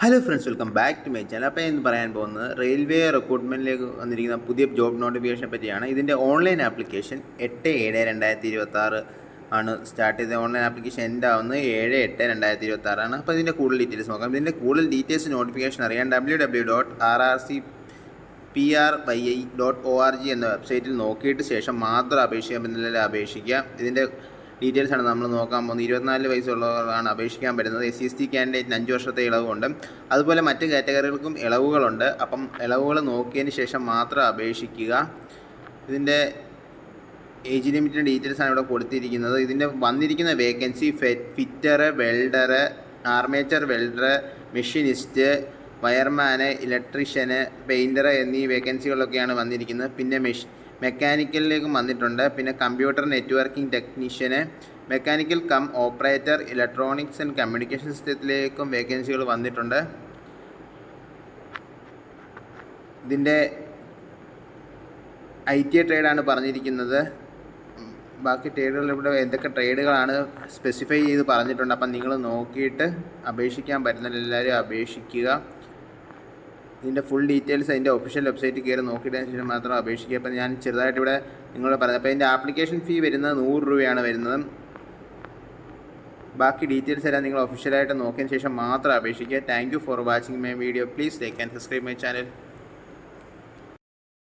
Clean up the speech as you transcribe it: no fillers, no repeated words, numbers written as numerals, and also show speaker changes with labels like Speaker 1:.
Speaker 1: Hello friends, welcome back to my channel. അപ്പോൾ ഇന്ന് പറയാൻ പോകുന്നത് റെയിൽവേ റിക്രൂട്ട്മെൻറ്റിലേക്ക് വന്നിരിക്കുന്ന പുതിയ ജോബ് നോട്ടിഫിക്കേഷനെ പറ്റിയാണ്. ഇതിൻ്റെ ഓൺലൈൻ ആപ്ലിക്കേഷൻ 8/7/2026 ആണ് സ്റ്റാർട്ട് ചെയ്തത്. ഓൺലൈൻ ആപ്ലിക്കേഷൻ എൻഡ് ആവുന്നത് 7/8/2026 ആണ്. അപ്പോൾ ഇതിൻ്റെ കൂടുതൽ ഡീറ്റെയിൽസ് നോക്കാം. ഇതിൻ്റെ കൂടുതൽ ഡീറ്റെയിൽസ് നോട്ടിഫിക്കേഷൻ അറിയാൻ www.rrcpry.org എന്ന വെബ്സൈറ്റിൽ നോക്കിയിട്ട് ശേഷം മാത്രം അപേക്ഷിക്കാൻ പറ്റുന്നതിൽ അപേക്ഷിക്കുക. ഇതിൻ്റെ ഡീറ്റെയിൽസാണ് നമ്മൾ നോക്കാൻ പോകുന്നത്. 24 വയസ്സുള്ളവരാണ് അപേക്ഷിക്കാൻ പറ്റുന്നത്. SC കാൻഡിഡേറ്റിന് 5 വർഷത്തെ ഇളവുണ്ട്. അതുപോലെ മറ്റ് കാറ്റഗറികൾക്കും ഇളവുകളുണ്ട്. അപ്പം ഇളവുകൾ നോക്കിയതിന് ശേഷം മാത്രം അപേക്ഷിക്കുക. ഇതിൻ്റെ ഏജ് ലിമിറ്റിൻ്റെ ഡീറ്റെയിൽസാണ് ഇവിടെ കൊടുത്തിരിക്കുന്നത്. ഇതിൻ്റെ വന്നിരിക്കുന്ന vacancy fitter, welder, armature welder, machinist, വയർമാന്, ഇലക്ട്രീഷ്യന്, പെയിൻറ്റർ എന്നീ വേക്കൻസികളൊക്കെയാണ് വന്നിരിക്കുന്നത്. പിന്നെ മെക്കാനിക്കലിലേക്കും വന്നിട്ടുണ്ട്. പിന്നെ കമ്പ്യൂട്ടർ നെറ്റ്വർക്കിംഗ് ടെക്നീഷ്യന്, mechanical cum operator, electronics and communication സിസ്റ്റത്തിലേക്കും വേക്കൻസികൾ വന്നിട്ടുണ്ട്. ഇതിൻ്റെ IT ട്രേഡാണ് പറഞ്ഞിരിക്കുന്നത്. ബാക്കി ട്രേഡുകൾ ഇവിടെ എന്തൊക്കെ ട്രേഡുകളാണ് സ്പെസിഫൈ ചെയ്ത് പറഞ്ഞിട്ടുണ്ട്. അപ്പം നിങ്ങൾ നോക്കിയിട്ട് അപേക്ഷിക്കാൻ പറ്റുന്ന എല്ലാവരും അപേക്ഷിക്കുക. ഇതിൻ്റെ ഫുൾ ഡീറ്റെയിൽസ് അതിൻ്റെ ഒഫീഷ്യൽ വെബ്സൈറ്റിൽ കയറി നോക്കിയതിന് ശേഷം മാത്രം അപേക്ഷിക്കുക. അപ്പം ഞാൻ ചെറുതായിട്ട് ഇവിടെ നിങ്ങളോട് പറഞ്ഞത്. അപ്പോൾ ഇതിൻ്റെ ആപ്ലിക്കേഷൻ ഫീ വരുന്നത് 100 രൂപയാണ് വരുന്നത്. ബാക്കി ഡീറ്റെയിൽസ് എല്ലാം നിങ്ങൾ ഒഫീഷ്യലായിട്ട് നോക്കിയതിന് ശേഷം മാത്രം അപേക്ഷിക്കുക. Thank you for watching my video. Please like and subscribe my channel.